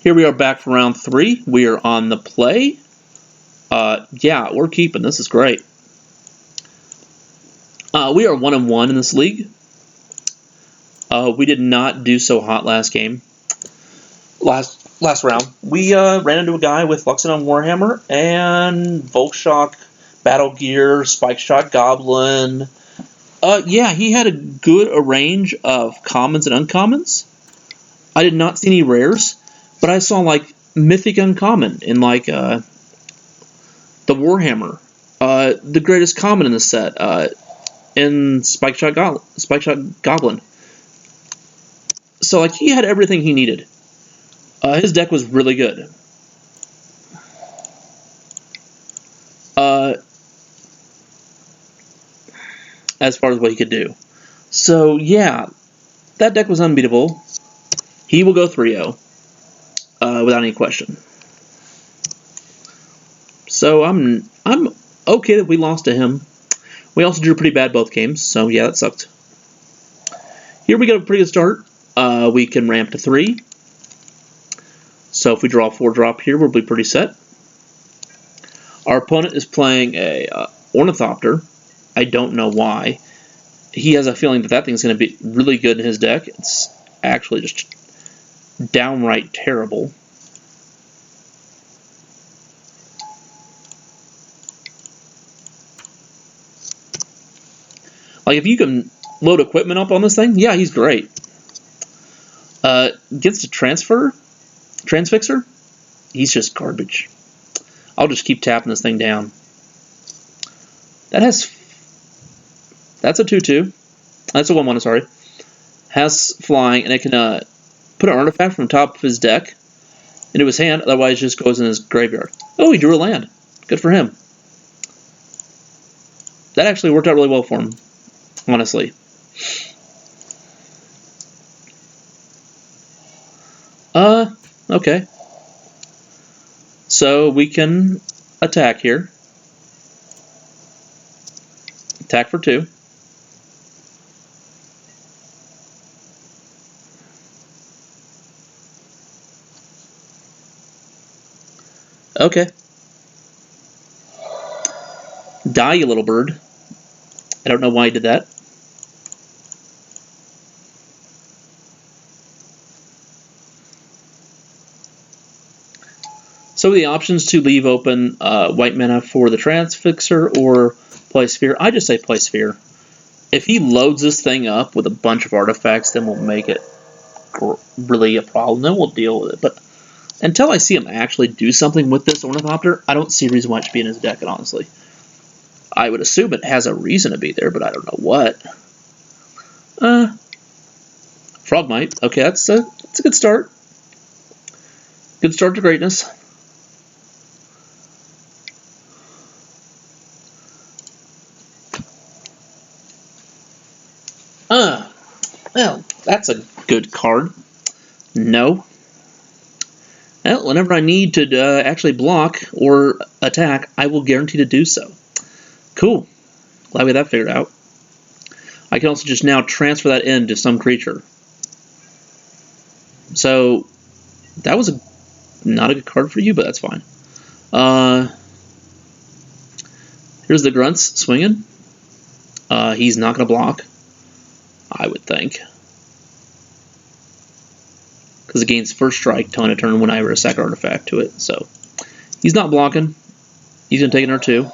Here we are back for round 3. We are on the play. Yeah, we're keeping. This is great. We are 1-1 in this league. We did not do so hot last game. Last round. We ran into a guy with Luxodon Warhammer and Volkshock, Battle Gear, Spike Shot Goblin. Yeah, he had a good range of commons and uncommons. I did not see any rares, but I saw like Mythic Uncommon in like the Warhammer, the greatest common in the set, in Spike Shot Goblin. So like he had everything he needed. His deck was really good. As far as what he could do. So yeah, that deck was unbeatable. He will go 3-0 without any question. So I'm okay that we lost to him. We also drew pretty bad both games, so yeah, that sucked. Here we got a pretty good start. We can ramp to 3. So if we draw a 4-drop here, we'll be pretty set. Our opponent is playing a Ornithopter. I don't know why. He has a feeling that thing's going to be really good in his deck. It's actually just downright terrible. Like, if you can load equipment up on this thing, yeah, he's great. Gets to Transfixer, he's just garbage. I'll just keep tapping this thing down. That's a 2/2. That's a 1/1, sorry. Has flying, and it can put an artifact from the top of his deck into his hand, otherwise it just goes in his graveyard. Oh, he drew a land. Good for him. That actually worked out really well for him, honestly. Okay. So we can attack here. Attack for 2. Okay. Die, you little bird. I don't know why he did that. So the options to leave open white mana for the Transfixer or play Sphere. I just say play Sphere. If he loads this thing up with a bunch of artifacts, then we'll make it really a problem. Then we'll deal with it. But until I see him actually do something with this Ornithopter, I don't see a reason why it should be in his deck, honestly. I would assume it has a reason to be there, but I don't know what. Frogmite. Okay, that's a good start. Good start to greatness. Well, that's a good card. No. Well, whenever I need to actually block or attack, I will guarantee to do so. Cool. Glad we had that figured out. I can also just now transfer that into some creature. So, that was not a good card for you, but that's fine. Here's the Grunts swinging. He's not going to block, I would think. Because it gains first strike till end of turn whenever I sack an artifact to it. So, he's not blocking. He's going to take an R2.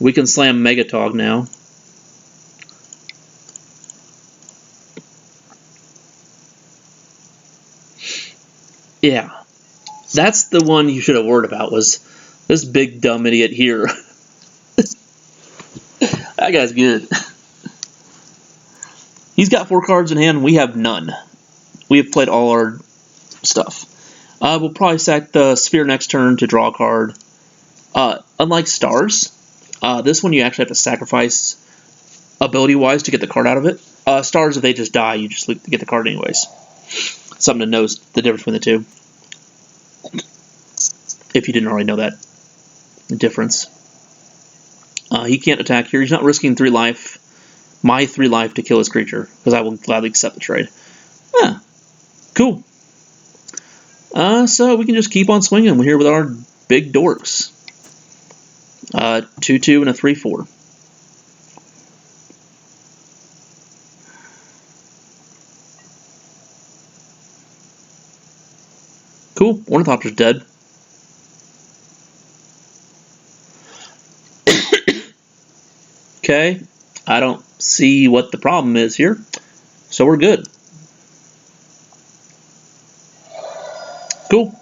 We can slam Megatog now. Yeah. That's the one you should have worried about, was this big dumb idiot here. That guy's good. He's got 4 cards in hand, and we have none. We have played all our stuff. We'll probably sack the Sphere next turn to draw a card. Unlike Stars, this one you actually have to sacrifice ability-wise to get the card out of it. Stars, if they just die, you just get the card anyways. Something to know the difference between the two. If you didn't already know that difference. He can't attack here. He's not risking 3 life, my 3 life, to kill his creature, because I will gladly accept the trade. Yeah, cool. So we can just keep on swinging here with our big dorks. 2-2 and a 3-4. Cool. Ornithopter's dead. Okay. I don't see what the problem is here. So we're good. Cool.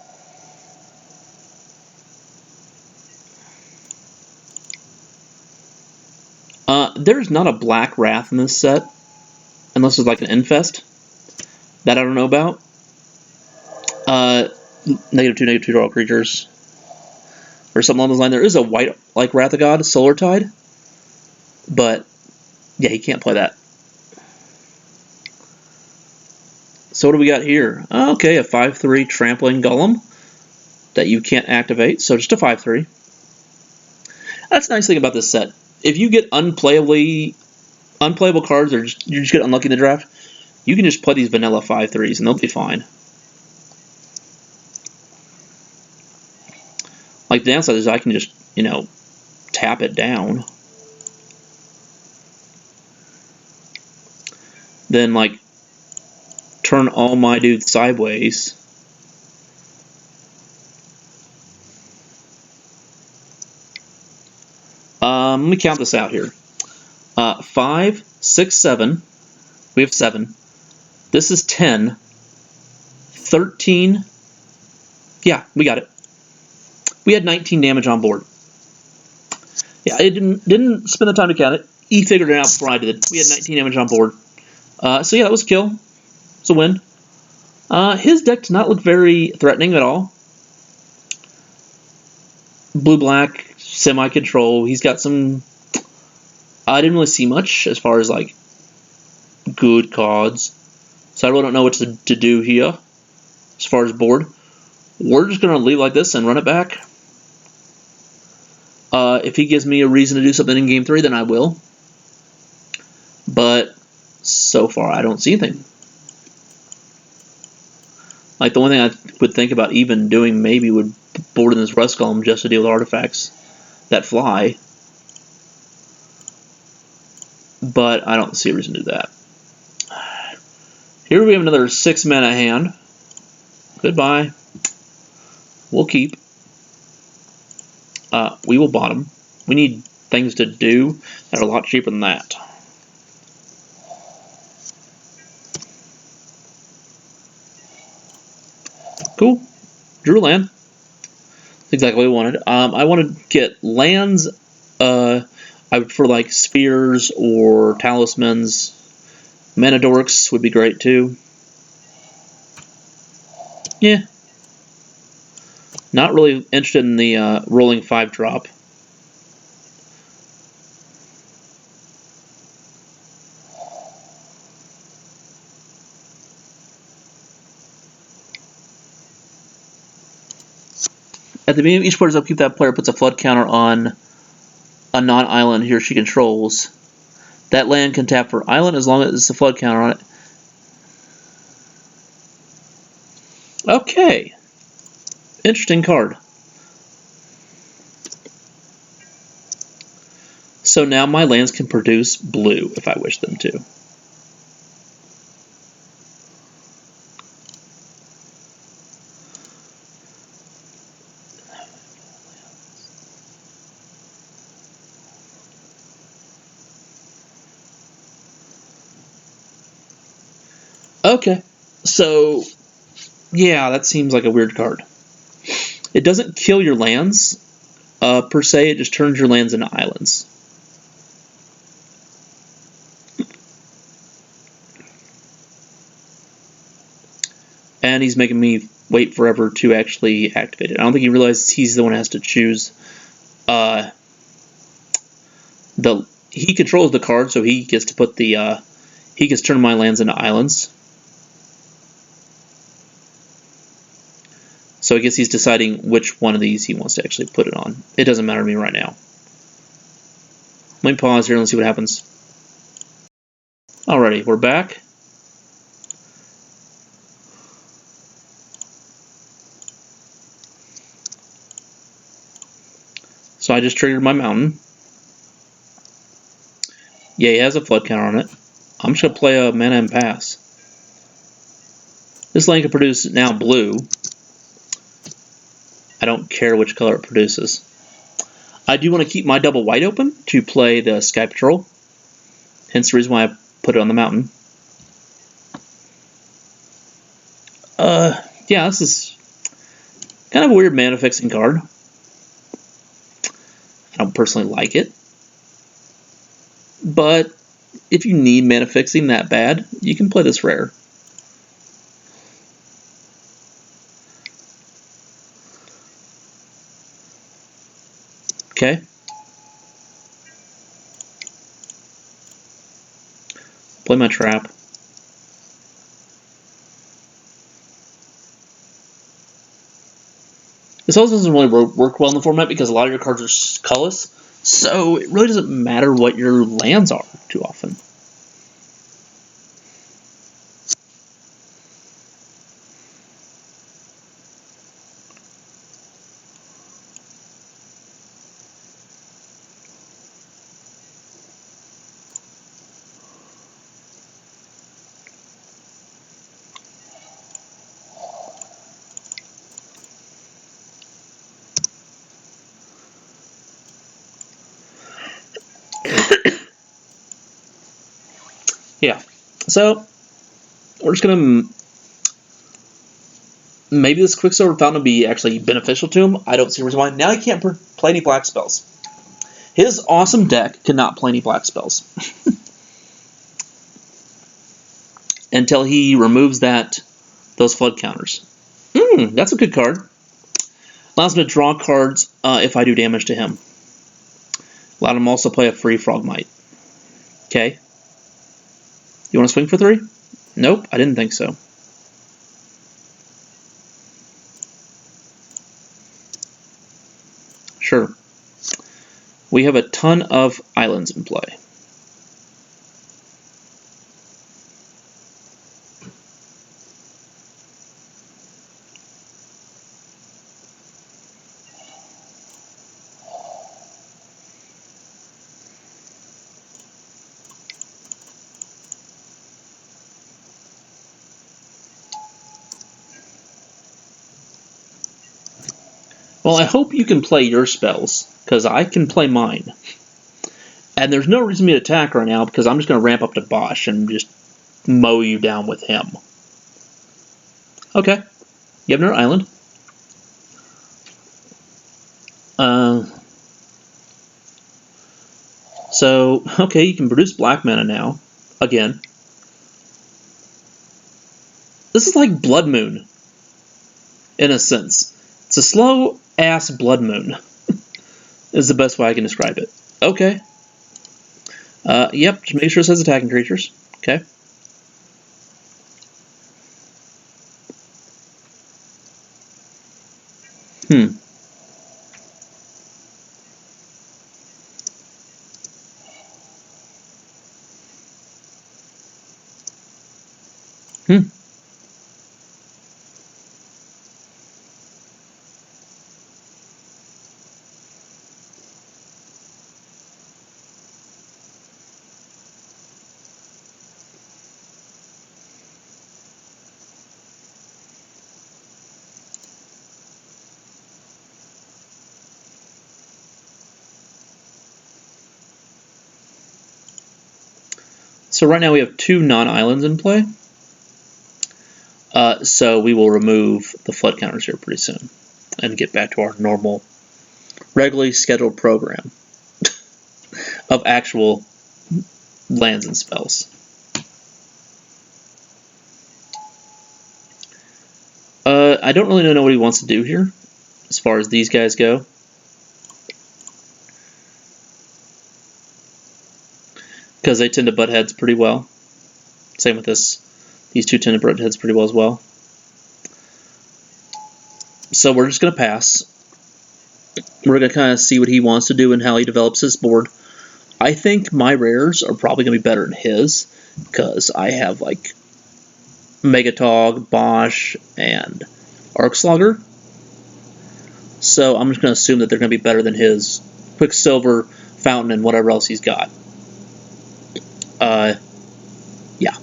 There's not a black wrath in this set, unless it's like an infest that I don't know about. -2/-2 to all creatures, or something along those lines. There is a white like Wrath of God, Solar Tide, but yeah, he can't play that. So what do we got here? Okay, a 5/3 trampling golem that you can't activate, so just a 5/3. That's the nice thing about this set. If you get unplayable cards, or you just get unlucky in the draft, you can just play these vanilla 5/3s and they'll be fine. Like the downside is I can just, tap it down. Then like turn all my dudes sideways. Let me count this out here. 5, 6, 7. We have 7. This is 10. 13. Yeah, we got it. We had 19 damage on board. Yeah, I didn't spend the time to count it. He figured it out before I did. We had 19 damage on board. So yeah, that was a kill. It's a win. His deck does not look very threatening at all. Blue-black, semi-control. He's got some... I didn't really see much as far as, like, good cards. So I really don't know what to do here as far as board. We're just going to leave like this and run it back. If he gives me a reason to do something in Game 3, then I will. But so far, I don't see anything. Like, the only thing I would think about even doing maybe would board in this Rust Golem just to deal with artifacts that fly. But I don't see a reason to do that. Here we have another 6-mana hand. Goodbye. We'll keep. We will bottom. We need things to do that are a lot cheaper than that. Cool. Drew land. That's exactly what we wanted. I want to get lands. I would prefer like spheres or talismans. Mana dorks would be great too. Yeah. Not really interested in the rolling 5-drop. At the beginning of each player's upkeep, that player puts a flood counter on a non-island he or she controls. That land can tap for island as long as it's a flood counter on it. Okay. Interesting card. So now my lands can produce blue if I wish them to. Okay, so yeah, that seems like a weird card. It doesn't kill your lands, per se, it just turns your lands into islands. And he's making me wait forever to actually activate it. I don't think he realizes he's the one who has to choose. He controls the card, so he gets to put the he gets to turn my lands into islands. So I guess he's deciding which one of these he wants to actually put it on. It doesn't matter to me right now. Let me pause here and let's see what happens. Alrighty, we're back. So I just triggered my mountain. Yeah, he has a flood counter on it. I'm just going to play a mana and pass. This land can produce now blue. I don't care which color it produces. I do want to keep my double white open to play the Sky Patrol. Hence the reason why I put it on the mountain. Yeah, this is kind of a weird mana fixing card. I don't personally like it. But if you need mana fixing that bad, you can play this rare. Okay. Play my trap. This also doesn't really work well in the format because a lot of your cards are colorless, so it really doesn't matter what your lands are too often. Yeah, so we're just gonna maybe this Quicksilver Fountain will be actually beneficial to him. I don't see a reason why. Now he can't play any black spells. His awesome deck cannot play any black spells until he removes those flood counters. That's a good card. Allows me to draw cards if I do damage to him. Allowed him also play a free Frogmite. Okay. You want to swing for 3? Nope, I didn't think so. Sure. We have a ton of islands in play. Well, I hope you can play your spells, because I can play mine. And there's no reason for me to attack right now, because I'm just going to ramp up to Bosch and just mow you down with him. Okay. You have another island. So, okay, you can produce black mana now. Again. This is like Blood Moon, in a sense. It's a slow-ass Blood Moon, is the best way I can describe it. Okay. Yep, just make sure it says attacking creatures. Okay. So right now we have 2 non-islands in play. So we will remove the flood counters here pretty soon and get back to our normal, regularly scheduled program of actual lands and spells. I don't really know what he wants to do here as far as these guys go. Because they tend to butt heads pretty well. Same with this. These 2 tend to butt heads pretty well as well. So we're just going to pass. We're going to kind of see what he wants to do and how he develops his board. I think my rares are probably going to be better than his. Because I have like Megatog, Bosch, and Arcslogger. So I'm just going to assume that they're going to be better than his Quicksilver, Fountain, and whatever else he's got. Yeah.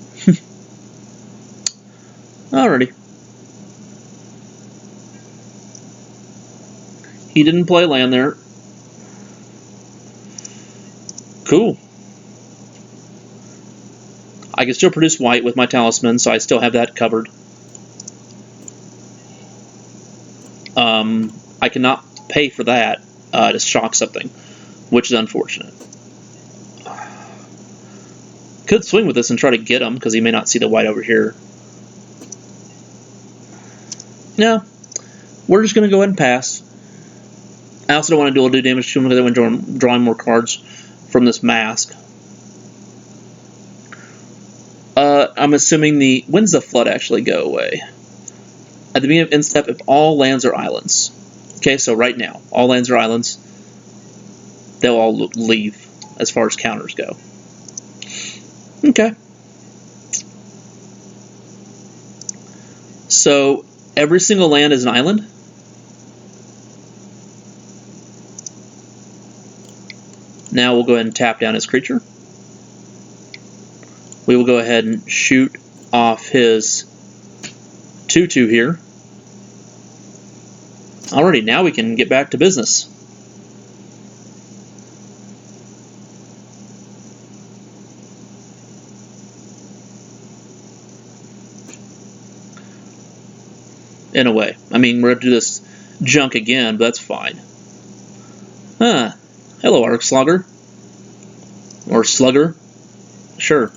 Alrighty. He didn't play land there. Cool. I can still produce white with my talisman, so I still have that covered. I cannot pay for that to shock something, which is unfortunate. Could swing with this and try to get him, because he may not see the white over here. No, we're just going to go ahead and pass. I also don't want to do damage to him because I want to drawing more cards from this mask. I'm assuming when's the flood actually go away? At the beginning of end step, if all lands are islands. Okay, so right now, all lands are islands. They'll all leave as far as counters go. Okay. So every single land is an island. Now we'll go ahead and tap down his creature. We will go ahead and shoot off his 2/2 here. Alrighty, now we can get back to business. In a way. I mean, we're going to do this junk again, but that's fine. Hello, Arc Slugger. Or Slugger. Sure.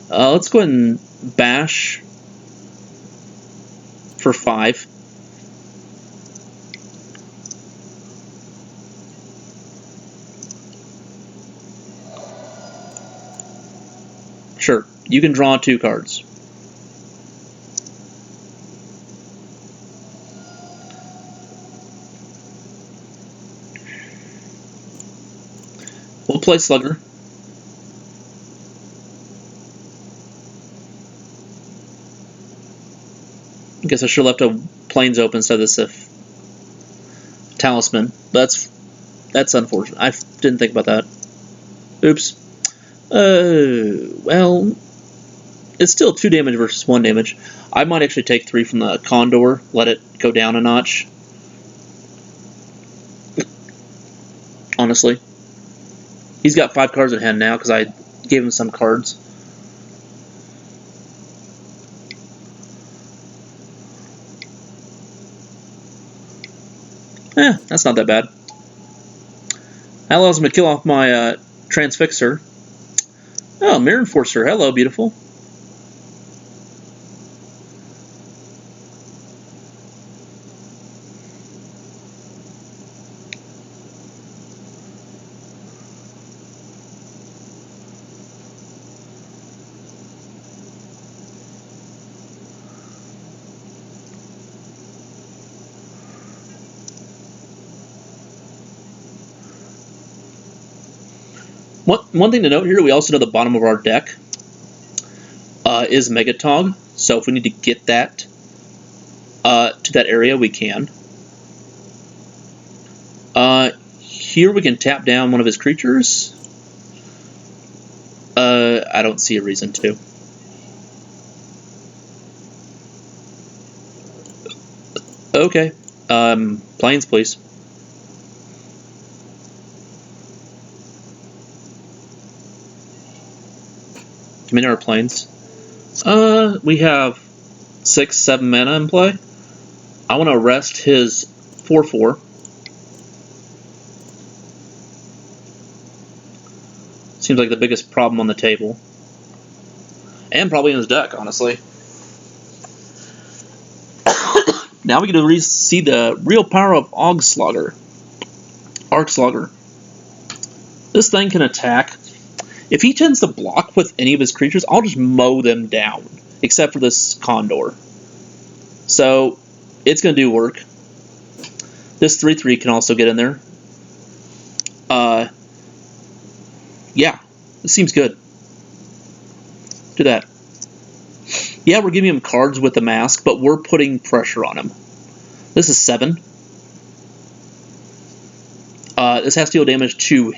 Let's go ahead and bash for 5. Sure, you can draw 2 cards. We'll play Slugger. I guess I should have left a Plains open instead of this Talisman. That's unfortunate. I didn't think about that. Oops. Well, it's still 2 damage versus 1 damage. I might actually take 3 from the Condor, let it go down a notch. Honestly. He's got 5 cards in hand now because I gave him some cards. That's not that bad. That allows him to kill off my Transfixer. Oh, Mirror Enforcer. Hello, beautiful. One thing to note here, we also know the bottom of our deck is Megatog, so if we need to get that to that area, we can. Here we can tap down one of his creatures. I don't see a reason to. Okay, Plains, please. Give me our Plains. We have 6, 7 mana in play. I want to arrest his 4/4. Seems like the biggest problem on the table. And probably in his deck, honestly. Now we get to see the real power of Arc Slugger. This thing can attack. If he tends to block with any of his creatures, I'll just mow them down, except for this Condor. So, it's going to do work. This 3/3 can also get in there. Yeah, this seems good. Do that. Yeah, we're giving him cards with the mask, but we're putting pressure on him. This is 7. This has to deal damage to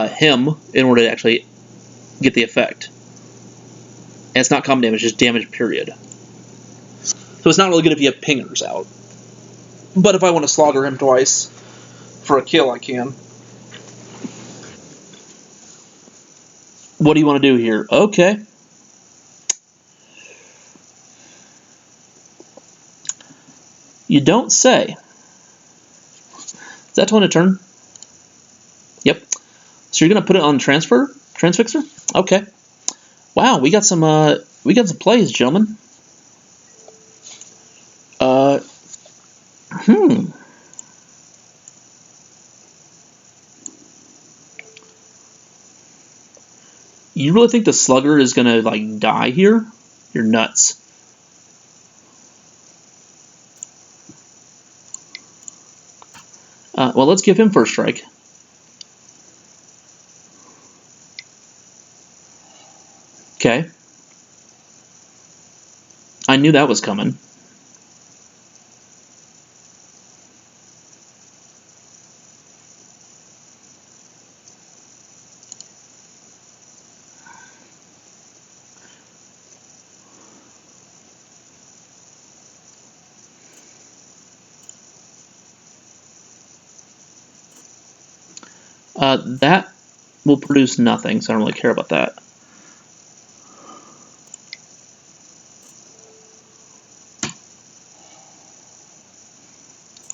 him in order to actually get the effect. And it's not common damage, it's damage, period. So it's not really good if you have pingers out. But if I want to slogger him twice for a kill, I can. What do you want to do here? Okay. You don't say. Is that one a turn? Yep. So you're gonna put it on transfixer? Okay. Wow, we got some plays, gentlemen. You really think the slugger is gonna like die here? You're nuts. Well, let's give him first strike. Okay. I knew that was coming. That will produce nothing, so I don't really care about that.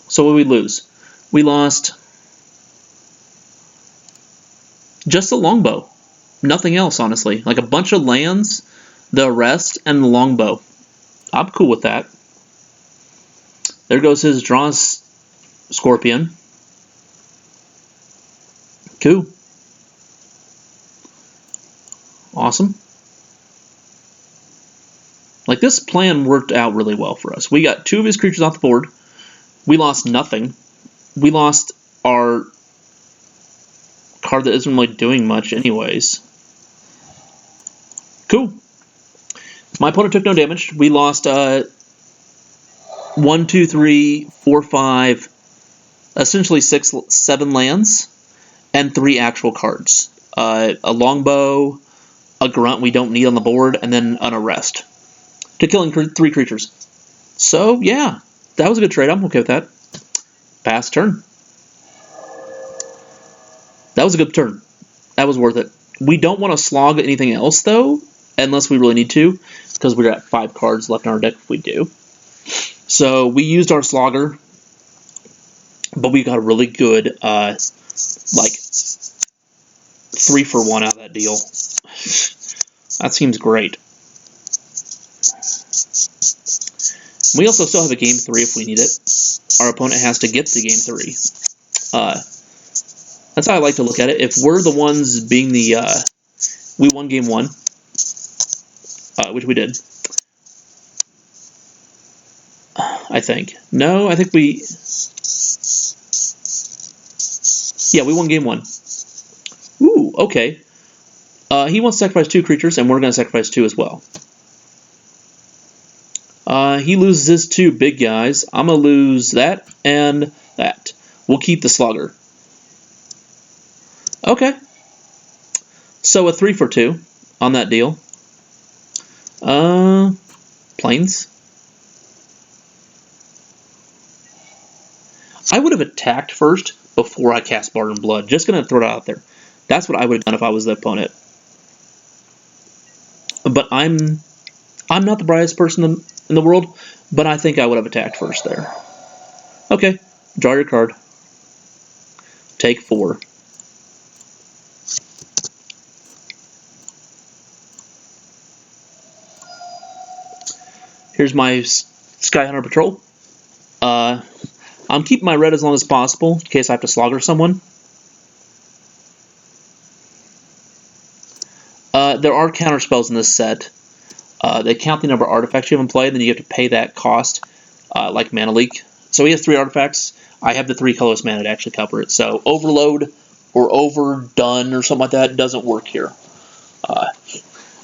So what did we lose? We lost just the longbow. Nothing else, honestly. Like a bunch of lands, the arrest, and the longbow. I'm cool with that. There goes his draws scorpion. Cool. Awesome. Like, this plan worked out really well for us. We got 2 of his creatures off the board. We lost nothing. We lost our card that isn't really doing much anyways. Cool. My opponent took no damage. We lost 1, 2, 3, 4, 5, essentially 6, 7 lands, and 3 actual cards. A longbow, a grunt we don't need on the board, and then an arrest. To killing 3 creatures. So, yeah, that was a good trade. I'm okay with that. Pass turn. That was a good turn. That was worth it. We don't want to slog anything else, though, unless we really need to, because we're at 5 cards left in our deck if we do. So we used our slogger, but we got a really good, like, 3-for-1 out of that deal. That seems great. We also still have a game 3 if we need it. Our opponent has to get to game 3. That's how I like to look at it. If we're the ones being the... we won game 1, which we did. I think. No, I think we... Yeah, we won game 1. Ooh, okay. He wants to sacrifice 2 creatures, and we're going to sacrifice 2 as well. He loses his 2 big guys. I'm going to lose that and that. We'll keep the slugger. Okay. So a 3-for-2 on that deal. Plains. I would have attacked first before I cast Barter in Blood. Just going to throw it out there. That's what I would have done if I was the opponent. But I'm not the brightest person in the world, but I think I would have attacked first there. Okay, draw your card. Take 4. Here's my Skyhunter Patrol. I'm keeping my red as long as possible in case I have to slogger someone. There are counter spells in this set. They count the number of artifacts you haven't played, and then you have to pay that cost, like Mana Leak. So he has 3 artifacts. I have the 3 colorless mana to actually cover it. So Overload or Overdone or something like that doesn't work here. But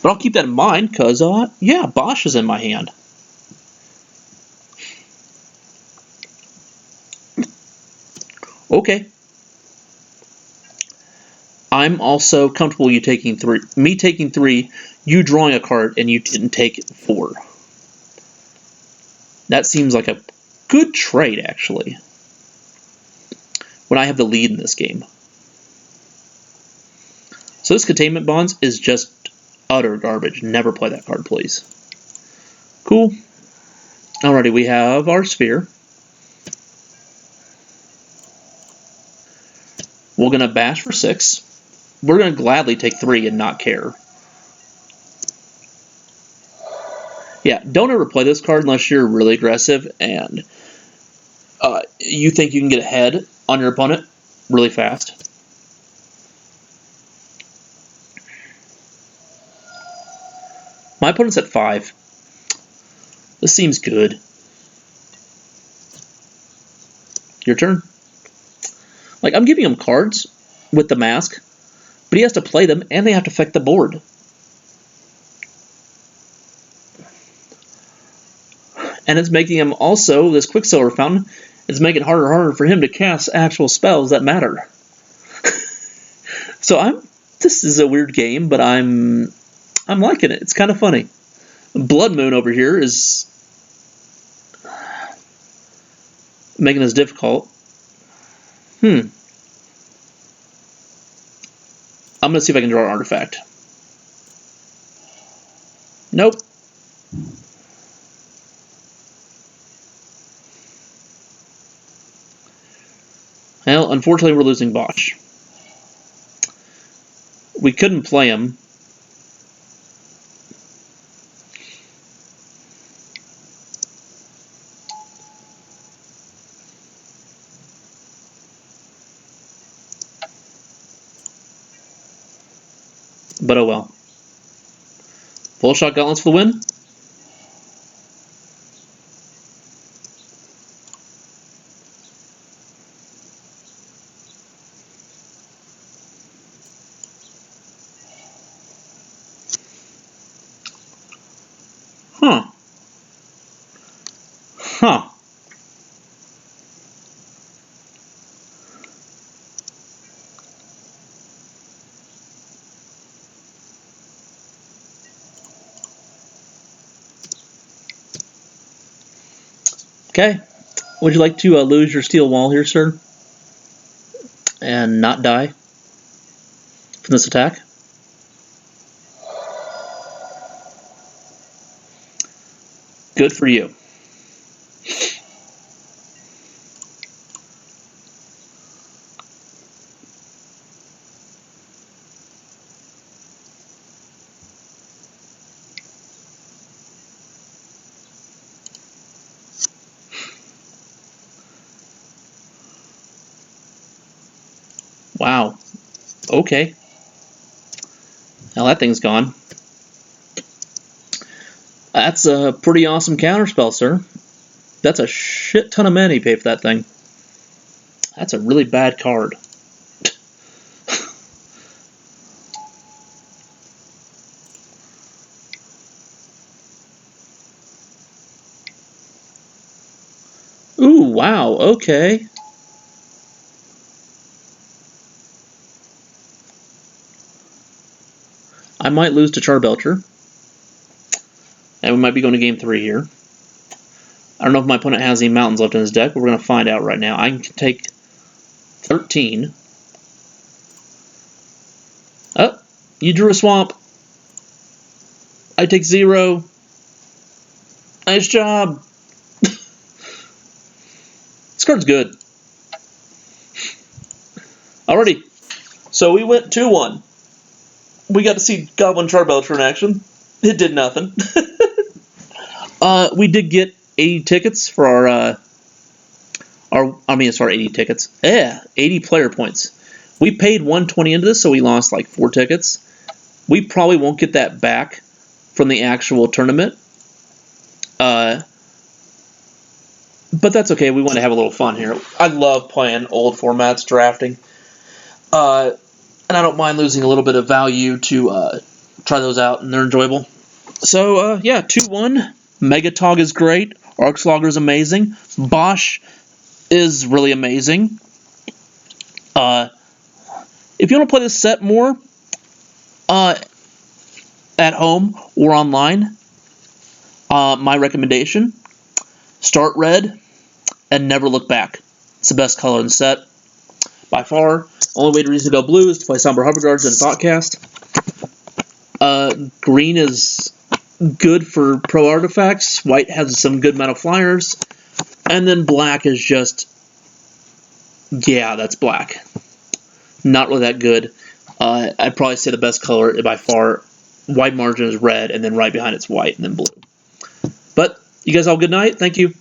I'll keep that in mind because, yeah, Bosch is in my hand. Okay. I'm also comfortable you taking 3. Me taking 3, you drawing a card, and you didn't take 4. That seems like a good trade, actually, when I have the lead in this game. So this Containment Bonds is just utter garbage. Never play that card, please. Cool. Alrighty, we have our sphere. We're going to bash for 6. We're going to gladly take 3 and not care. Yeah, don't ever play this card unless you're really aggressive and you think you can get ahead on your opponent really fast. My opponent's at 5. This seems good. Your turn. Like, I'm giving him cards with the mask, but he has to play them, and they have to affect the board. And it's making him also, this Quicksilver Fountain, it's making it harder and harder for him to cast actual spells that matter. So this is a weird game, but I'm liking it. It's kind of funny. Blood Moon over here is making this difficult. I'm going to see if I can draw an artifact. Nope. Well, unfortunately, we're losing Bosch. We couldn't play him. But oh well. Full shot gauntlets for the win. Huh. Okay. Would you like to lose your steel wall here, sir? And not die from this attack? Good for you. Wow. Okay. Now that thing's gone. That's a pretty awesome counterspell, sir. That's a shit ton of money you pay for that thing. That's a really bad card. Ooh, wow, okay. I might lose to Charbelcher. And we might be going to game 3 here. I don't know if my opponent has any mountains left in his deck, but we're going to find out right now. I can take 13. Oh, you drew a swamp. I take 0. Nice job. This card's good. Alrighty. So we went 2-1. We got to see Goblin Charbelcher in action. It did nothing. We did get 80 tickets for our 80 tickets. 80 player points. We paid 120 into this, so we lost like 4 tickets. We probably won't get that back from the actual tournament. But that's okay. We want to have a little fun here. I love playing old formats, drafting. And I don't mind losing a little bit of value to try those out, and they're enjoyable. So, yeah, 2-1. Megatog is great. Arcslogger is amazing. Bosch is really amazing. If you want to play this set more at home or online, my recommendation, start red and never look back. It's the best color in the set by far. Only way to reason to go blue is to play Somber Hover Guards and Thoughtcast. Green is good for pro artifacts. White has some good metal flyers. And then black is just, yeah, that's black. Not really that good. I'd probably say the best color by far, wide margin, is red, and then right behind it's white, and then blue. But you guys all good night. Thank you.